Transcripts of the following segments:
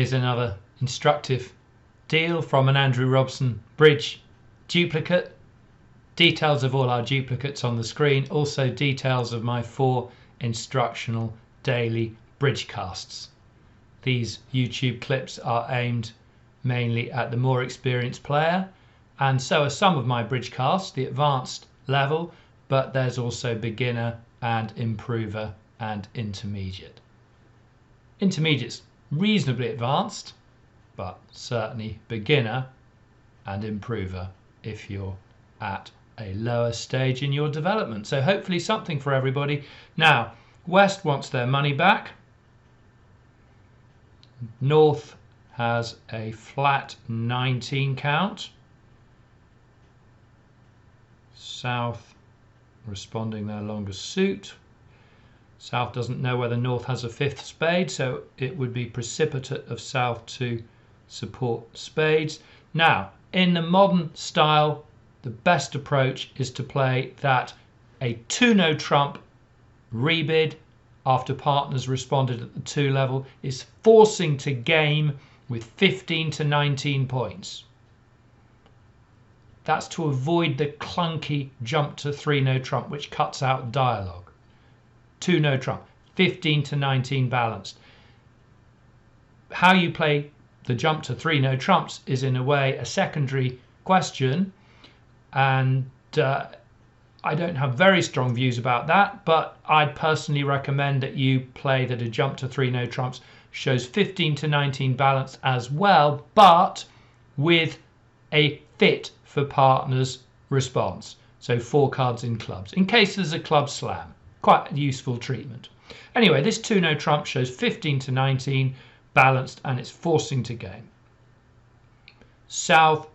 Here's another instructive deal from an Andrew Robson bridge duplicate. Details of all our duplicates on the screen, also details of my 4 instructional daily bridge casts. These YouTube clips are aimed mainly at the more experienced player, and so are some of my bridge casts, the advanced level, but there's also beginner and improver and intermediate. Intermediate's reasonably advanced, but certainly beginner and improver if you're at a lower stage in your development. So hopefully something for everybody. Now, West wants their money back. North has a flat 19 count. South responding their longest suit. South doesn't know whether North has a 5th spade, so it would be precipitate of South to support spades. Now, in the modern style, the best approach is to play that a 2-no trump rebid after partners responded at the 2 level is forcing to game with 15 to 19 points. That's to avoid the clunky jump to 3-no trump, which cuts out dialogue. 2-no trump, 15 to 19 balanced. How you play the jump to 3-no trumps is in a way a secondary question, and I don't have very strong views about that, but I'd personally recommend that you play that a jump to 3-no trumps shows 15 to 19 balance as well, but with a fit for partners response. So 4 cards in clubs, in case there's a club slam. Quite a useful treatment. Anyway, this 2-no trump shows 15 to 19 balanced, and it's forcing to game. South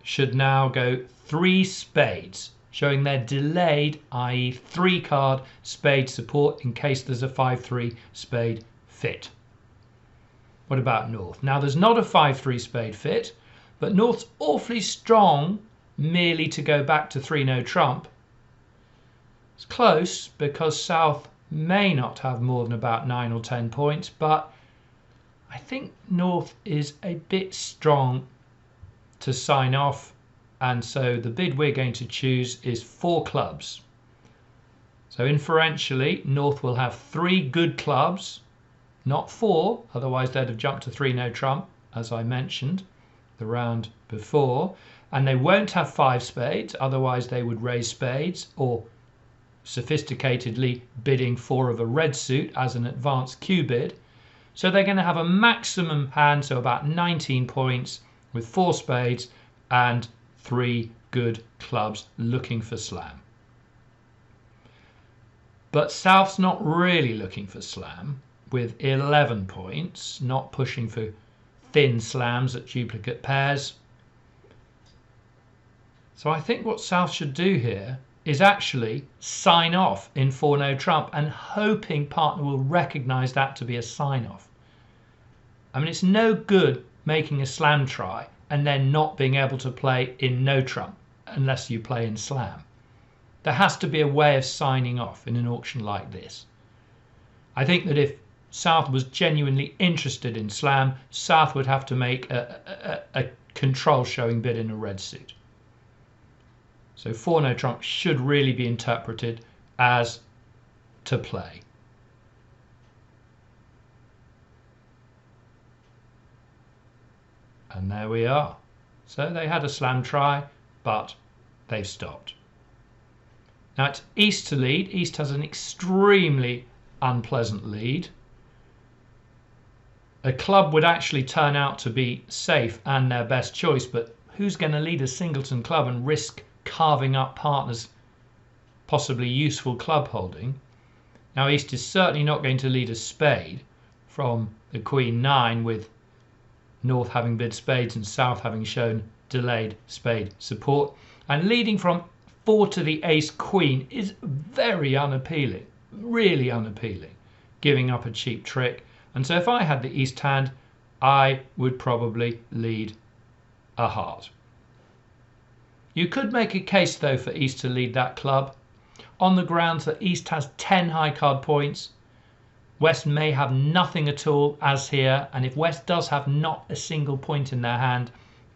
should now go 3 spades, showing their delayed, i.e. 3-card spade support in case there's a 5-3 spade fit. What about North? Now, there's not a 5-3 spade fit, but North's awfully strong merely to go back to 3-no trump. It's close because South may not have more than about 9 or 10 points, but I think North is a bit strong to sign off, and so the bid we're going to choose is 4 clubs. So inferentially, North will have 3 good clubs, not 4, otherwise they'd have jumped to 3-no trump, as I mentioned the round before, and they won't have 5 spades, otherwise they would raise spades, or sophisticatedly bidding 4 of a red suit as an advanced Q bid. So they're going to have a maximum hand, so about 19 points with 4 spades and 3 good clubs looking for slam. But South's not really looking for slam with 11 points, not pushing for thin slams at duplicate pairs. So I think what South should do here is actually sign off in 4-no trump and hoping partner will recognize that to be a sign off. I mean, it's no good making a slam try and then not being able to play in no trump unless you play in slam. There has to be a way of signing off in an auction like this. I think that if South was genuinely interested in slam, South would have to make a control showing bid in a red suit. So 4-no trump should really be interpreted as to play. And there we are. So they had a slam try, but they've stopped. Now it's East to lead. East has an extremely unpleasant lead. A club would actually turn out to be safe and their best choice, but who's going to lead a singleton club and risk carving up partners' possibly useful club holding? Now East is certainly not going to lead a spade from the Queen 9, with North having bid spades and South having shown delayed spade support. And leading from 4 to the Ace Queen is very unappealing, really unappealing, giving up a cheap trick. And so if I had the East hand, I would probably lead a heart. You could make a case though for East to lead that club on the grounds that East has 10 high card points West may have nothing at all as here, and if West does have not a single point in their hand,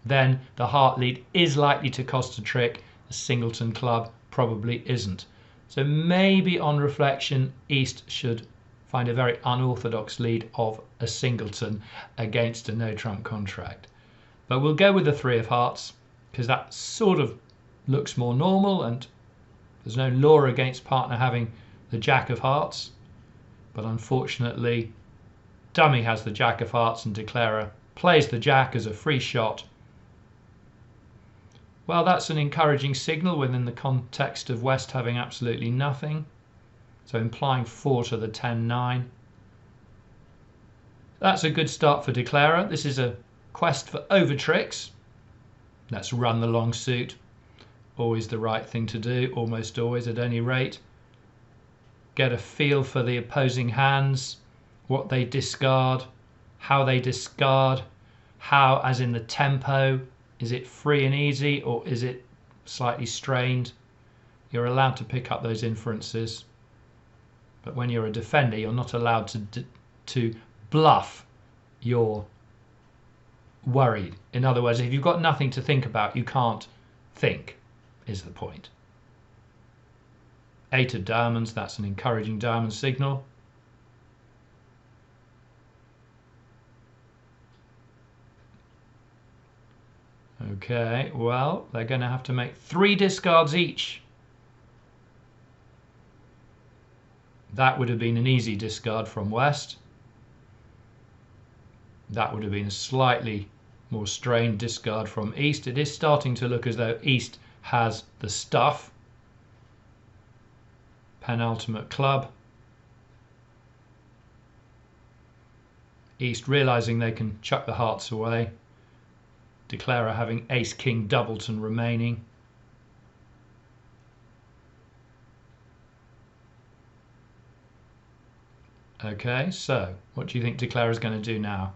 then the heart lead is likely to cost a trick. A singleton club probably isn't. So maybe on reflection, East should find a very unorthodox lead of a singleton against a no trump contract. But we'll go with the 3 of hearts because that sort of looks more normal, and there's no law against partner having the Jack of hearts. But unfortunately, dummy has the Jack of hearts and declarer plays the Jack as a free shot. Well, that's an encouraging signal within the context of West having absolutely nothing. So implying 4 to the 10-9. That's a good start for declarer. This is a quest for over tricks. Let's run the long suit. Always the right thing to do, almost always at any rate. Get a feel for the opposing hands, what they discard, how they discard, how as in the tempo. Is it free and easy or is it slightly strained? You're allowed to pick up those inferences. But when you're a defender, you're not allowed to bluff your worried. In other words, if you've got nothing to think about, you can't think, is the point. 8 of diamonds, that's an encouraging diamond signal. Okay, well, they're going to have to make 3 discards each. That would have been an easy discard from West. That would have been a slightly more strained discard from East. It is starting to look as though East has the stuff. Penultimate club. East realizing they can chuck the hearts away. Declarer having ace king doubleton remaining. Okay, so what do you think declarer is going to do now?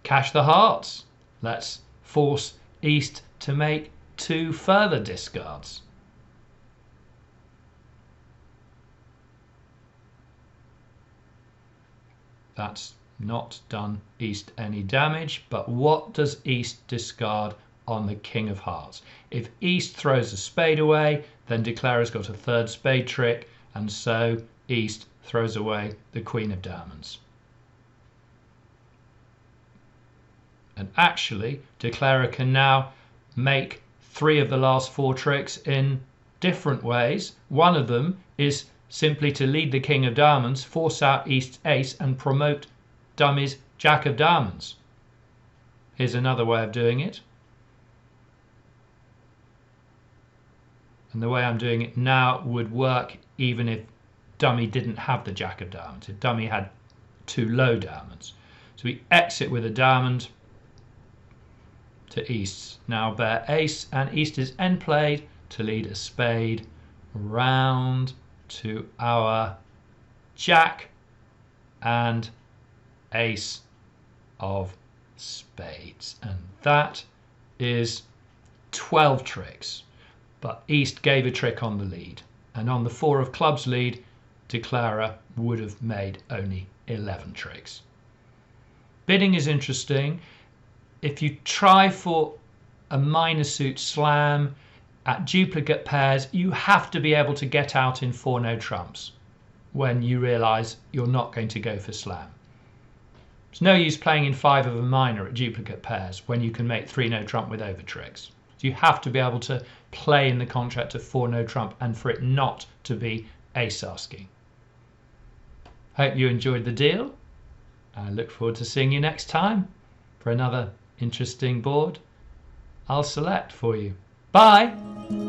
Cash the hearts. Let's force East to make 2 further discards. That's not done East any damage, but what does East discard on the king of hearts? If East throws a spade away, then declarer's got a 3rd spade trick, and so East throws away the queen of diamonds. And actually, declarer can now make 3 of the last 4 tricks in different ways. One of them is simply to lead the king of diamonds, force out East's ace and promote dummy's jack of diamonds. Here's another way of doing it. And the way I'm doing it now would work even if dummy didn't have the jack of diamonds, if dummy had 2 low diamonds. So we exit with a diamond to East's now bare ace, and East is end played to lead a spade round to our jack and ace of spades, and that is 12 tricks. But East gave a trick on the lead, and on the 4 of clubs lead, declarer would have made only 11 tricks. Bidding is interesting. If you try for a minor suit slam at duplicate pairs, you have to be able to get out in 4 no trumps when you realize you're not going to go for slam. It's no use playing in 5 of a minor at duplicate pairs when you can make 3 no trump with over tricks. So you have to be able to play in the contract of 4 no trump and for it not to be ace asking. Hope you enjoyed the deal. I look forward to seeing you next time for another interesting board I'll select for you. Bye!